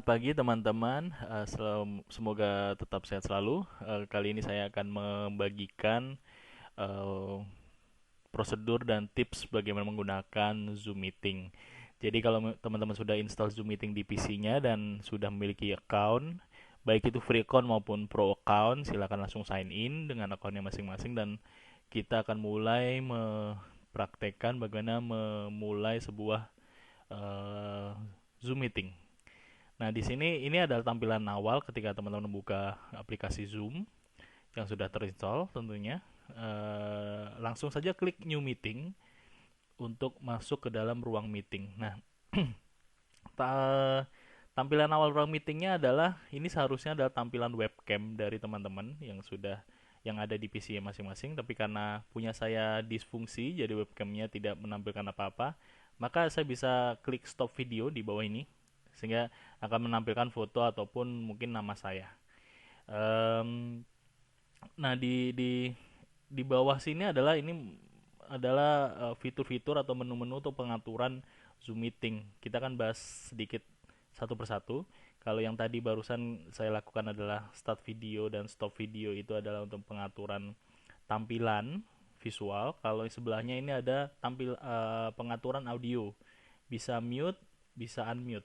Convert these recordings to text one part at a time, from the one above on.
Selamat pagi teman-teman. Semoga tetap sehat selalu. Kali ini saya akan membagikan eh, prosedur dan tips bagaimana menggunakan Zoom Meeting. Jadi kalau teman-teman sudah install Zoom Meeting di PC-nya dan sudah memiliki account, baik itu free account maupun pro account, silakan langsung sign in dengan akunnya masing-masing dan kita akan mulai mempraktekkan bagaimana memulai sebuah eh, Zoom Meeting. Nah, di sini ini adalah tampilan awal ketika teman-teman membuka aplikasi Zoom yang sudah terinstall tentunya. Langsung saja klik New Meeting untuk masuk ke dalam ruang meeting. Nah, tampilan awal ruang meetingnya adalah ini seharusnya adalah tampilan webcam dari teman-teman yang ada di PC masing-masing, tapi karena punya saya disfungsi jadi webcamnya tidak menampilkan apa-apa, maka saya bisa klik stop video di bawah ini sehingga akan menampilkan foto ataupun mungkin nama saya. Um, nah di bawah sini adalah fitur-fitur atau menu-menu atau pengaturan Zoom meeting. Kita akan bahas sedikit satu persatu. Kalau yang tadi barusan saya lakukan adalah start video dan stop video, itu adalah untuk pengaturan tampilan visual. Kalau sebelahnya ini ada pengaturan audio. Bisa mute, bisa unmute.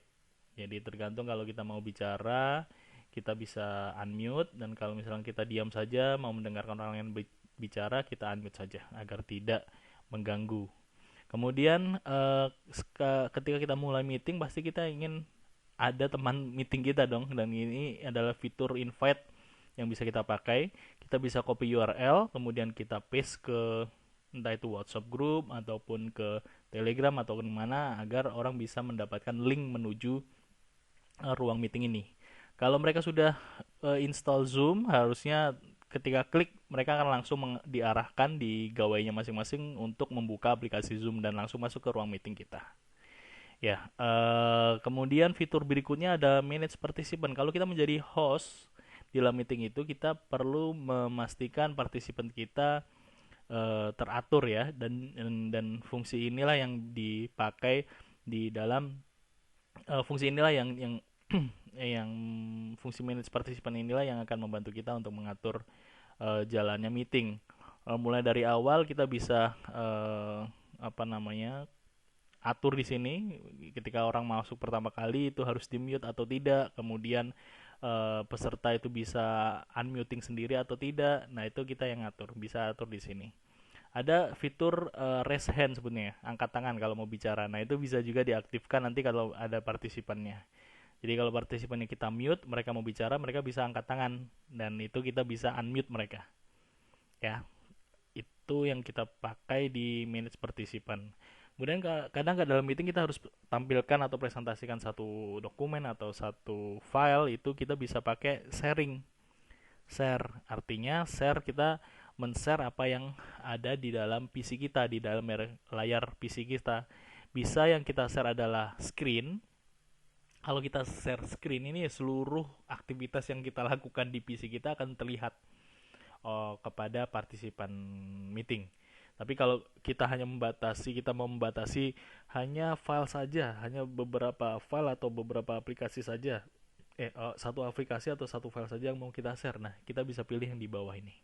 Jadi tergantung kalau kita mau bicara, kita bisa unmute, dan kalau misalnya kita diam saja mau mendengarkan orang yang bicara, kita unmute saja agar tidak mengganggu. Kemudian ketika kita mulai meeting pasti kita ingin ada teman meeting kita dong, dan ini adalah fitur invite yang bisa kita pakai. Kita bisa copy URL kemudian kita paste ke entah itu WhatsApp group ataupun ke Telegram atau kemana agar orang bisa mendapatkan link menuju ruang meeting ini. Kalau mereka sudah install Zoom, harusnya ketika klik mereka akan langsung diarahkan di gawainya masing-masing untuk membuka aplikasi Zoom dan langsung masuk ke ruang meeting kita. Ya, kemudian fitur berikutnya ada manage participant. Kalau kita menjadi host di dalam meeting itu, kita perlu memastikan partisipan kita teratur ya, dan fungsi inilah yang dipakai di dalam fungsi inilah yang yang fungsi manage participant inilah yang akan membantu kita untuk mengatur jalannya meeting. Mulai dari awal kita bisa apa namanya atur di sini ketika orang masuk pertama kali itu harus di mute atau tidak, kemudian peserta itu bisa unmuting sendiri atau tidak. Nah, itu kita yang ngatur, bisa atur di sini. Ada fitur raise hand sebetulnya, angkat tangan kalau mau bicara. Nah, itu bisa juga diaktifkan nanti kalau ada partisipannya. Jadi kalau partisipannya kita mute, mereka mau bicara, mereka bisa angkat tangan dan itu kita bisa unmute mereka. Ya, itu yang kita pakai di manage partisipan. Kemudian kadang dalam meeting kita harus tampilkan atau presentasikan satu dokumen atau satu file, itu kita bisa pakai sharing. Share artinya share, kita men-share apa yang ada di dalam PC kita, di dalam layar PC kita. Bisa yang kita share adalah screen. Kalau kita share screen ini, seluruh aktivitas yang kita lakukan di PC kita akan terlihat kepada partisipan meeting. Tapi kalau kita mau membatasi hanya file saja, hanya beberapa file atau beberapa aplikasi saja, satu aplikasi atau satu file saja yang mau kita share, nah kita bisa pilih yang di bawah ini.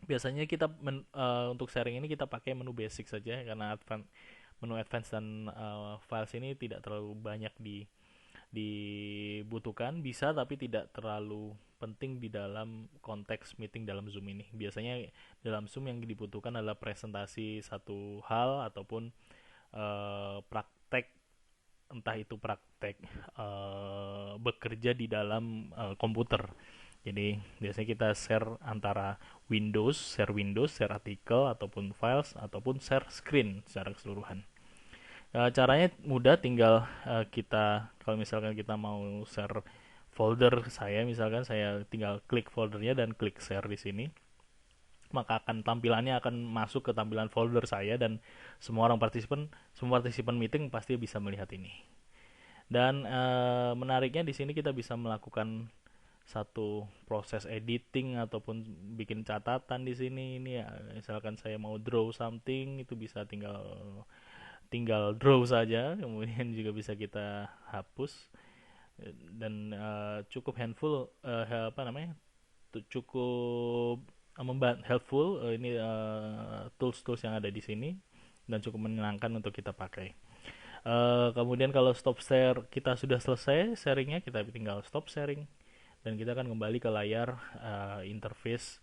Biasanya untuk sharing ini kita pakai menu basic saja karena menu advance dan files ini tidak terlalu banyak dibutuhkan, bisa tapi tidak terlalu penting di dalam konteks meeting dalam Zoom ini. Biasanya dalam Zoom yang dibutuhkan adalah presentasi satu hal ataupun praktek, entah itu praktek bekerja di dalam komputer. Jadi biasanya kita share antara Windows, share artikel ataupun files ataupun share screen secara keseluruhan. Caranya mudah, tinggal kita kalau misalkan kita mau share folder saya, misalkan saya tinggal klik foldernya dan klik share di sini, maka tampilannya akan masuk ke tampilan folder saya dan semua partisipan meeting pasti bisa melihat ini. Dan menariknya di sini kita bisa melakukan satu proses editing ataupun bikin catatan di sini. Ini ya, misalkan saya mau draw something, itu bisa tinggal draw saja, kemudian juga bisa kita hapus. dan cukup handful, apa namanya, cukup helpful, ini tools-tools yang ada di sini dan cukup menyenangkan untuk kita pakai. Kemudian kalau stop share kita sudah selesai sharingnya, kita tinggal stop sharing dan kita akan kembali ke layar interface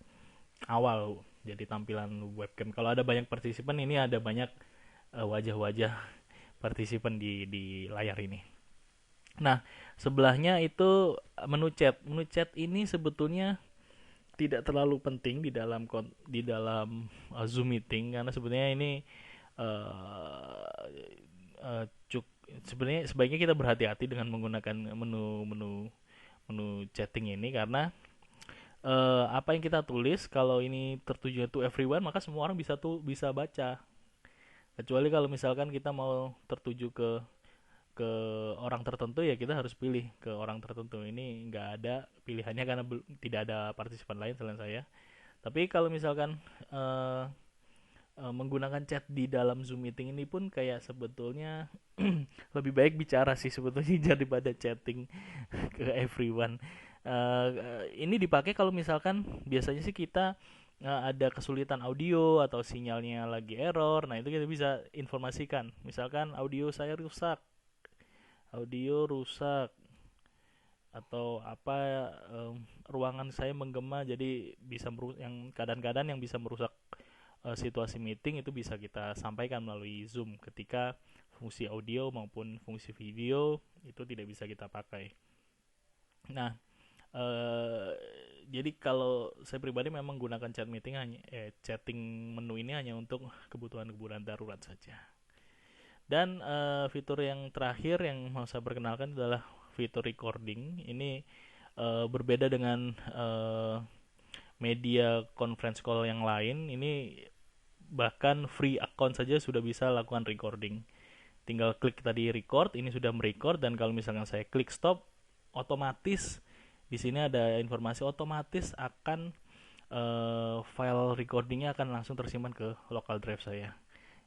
awal, jadi tampilan webcam. Kalau ada banyak partisipan, ini ada banyak wajah-wajah partisipan di layar ini. Nah, sebelahnya itu menu chat. Menu chat ini sebetulnya tidak terlalu penting di dalam Zoom meeting, karena sebenarnya ini uh, uh, cuk sebenarnya sebaiknya kita berhati-hati dengan menggunakan menu chatting ini, karena apa yang kita tulis kalau ini tertuju to everyone, maka semua orang bisa baca. Kecuali kalau misalkan kita mau tertuju ke orang tertentu, ya kita harus pilih ke orang tertentu. Ini nggak ada pilihannya karena tidak ada partisipan lain selain saya. Tapi kalau misalkan uh, menggunakan chat di dalam Zoom meeting ini pun kayak sebetulnya lebih baik bicara sih sebetulnya daripada chatting ke everyone. Ini dipakai kalau misalkan biasanya sih kita ada kesulitan audio atau sinyalnya lagi error. Nah, itu kita bisa informasikan. Misalkan audio rusak atau apa, ruangan saya menggema, jadi bisa yang kadang-kadang yang bisa merusak situasi meeting, itu bisa kita sampaikan melalui Zoom ketika fungsi audio maupun fungsi video itu tidak bisa kita pakai. Nah, jadi kalau saya pribadi memang gunakan chatting menu ini hanya untuk kebutuhan-kebutuhan darurat saja. Dan fitur yang terakhir yang mau saya perkenalkan adalah fitur recording. Ini berbeda dengan media conference call yang lain. Ini bahkan free account saja sudah bisa lakukan recording. Tinggal klik tadi record, ini sudah merecord, dan kalau misalkan saya klik stop, otomatis di sini ada informasi otomatis akan file recordingnya akan langsung tersimpan ke local drive saya.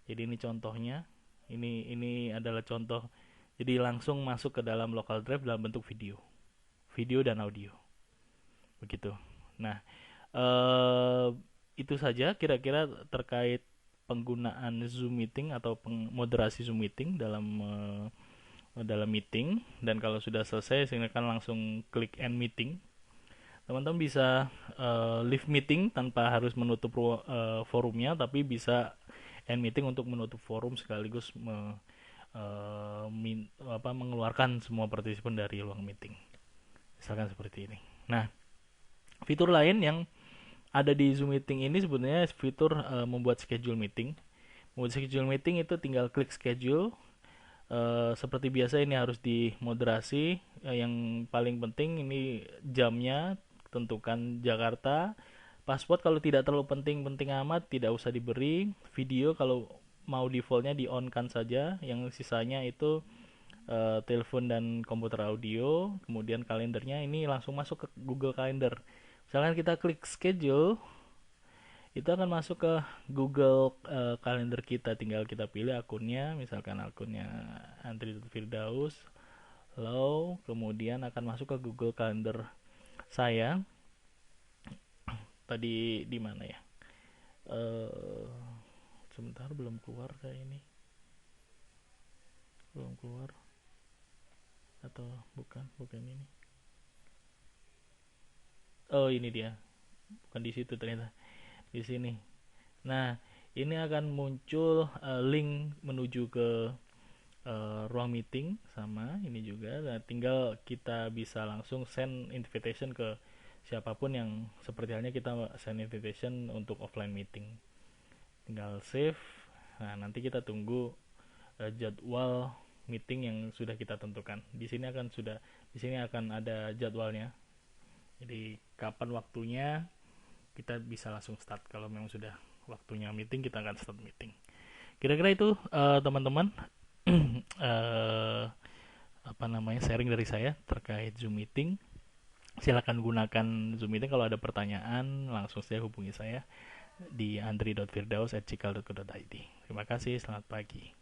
Jadi ini contohnya, ini adalah contoh. Jadi langsung masuk ke dalam local drive dalam bentuk video dan audio. Begitu. Nah, itu saja kira-kira terkait penggunaan Zoom meeting atau moderasi Zoom meeting dalam meeting. Dan kalau sudah selesai, silakan langsung klik end meeting. Teman-teman bisa leave meeting tanpa harus menutup forumnya, tapi bisa end meeting untuk menutup forum sekaligus mengeluarkan semua partisipan dari ruang meeting. Misalkan seperti ini. Nah, fitur lain yang ada di Zoom meeting ini sebenarnya fitur membuat schedule meeting. Membuat schedule meeting itu tinggal klik schedule. Seperti biasa ini harus dimoderasi. Yang paling penting ini jamnya, tentukan Jakarta. Password kalau tidak terlalu penting amat tidak usah diberi. Video kalau mau defaultnya di on kan saja. Yang sisanya itu telepon dan komputer audio. Kemudian kalendernya ini langsung masuk ke Google Calendar. Misalkan kita klik schedule, itu akan masuk ke Google Calendar kita. Tinggal kita pilih akunnya, misalkan akunnya Andri Firdaus, lalu kemudian akan masuk ke Google Calendar saya. Tadi di mana ya? Sebentar, belum keluar kayak ini. Belum keluar. Atau bukan ini. Oh, ini dia. Bukan di situ ternyata. Di sini. Nah, ini akan muncul link menuju ke ruang meeting sama ini juga. Nah, tinggal kita bisa langsung send invitation ke siapapun yang seperti halnya kita send invitation untuk offline meeting. Tinggal save. Nah, nanti kita tunggu jadwal meeting yang sudah kita tentukan. Di sini akan ada jadwalnya. Jadi kapan waktunya kita bisa langsung start. Kalau memang sudah waktunya meeting, kita akan start meeting. Kira-kira itu teman-teman sharing dari saya terkait Zoom meeting. Silakan gunakan Zoom meeting. Kalau ada pertanyaan langsung saja hubungi saya di andri.firdaus@cikal.co.id. Terima kasih, selamat pagi.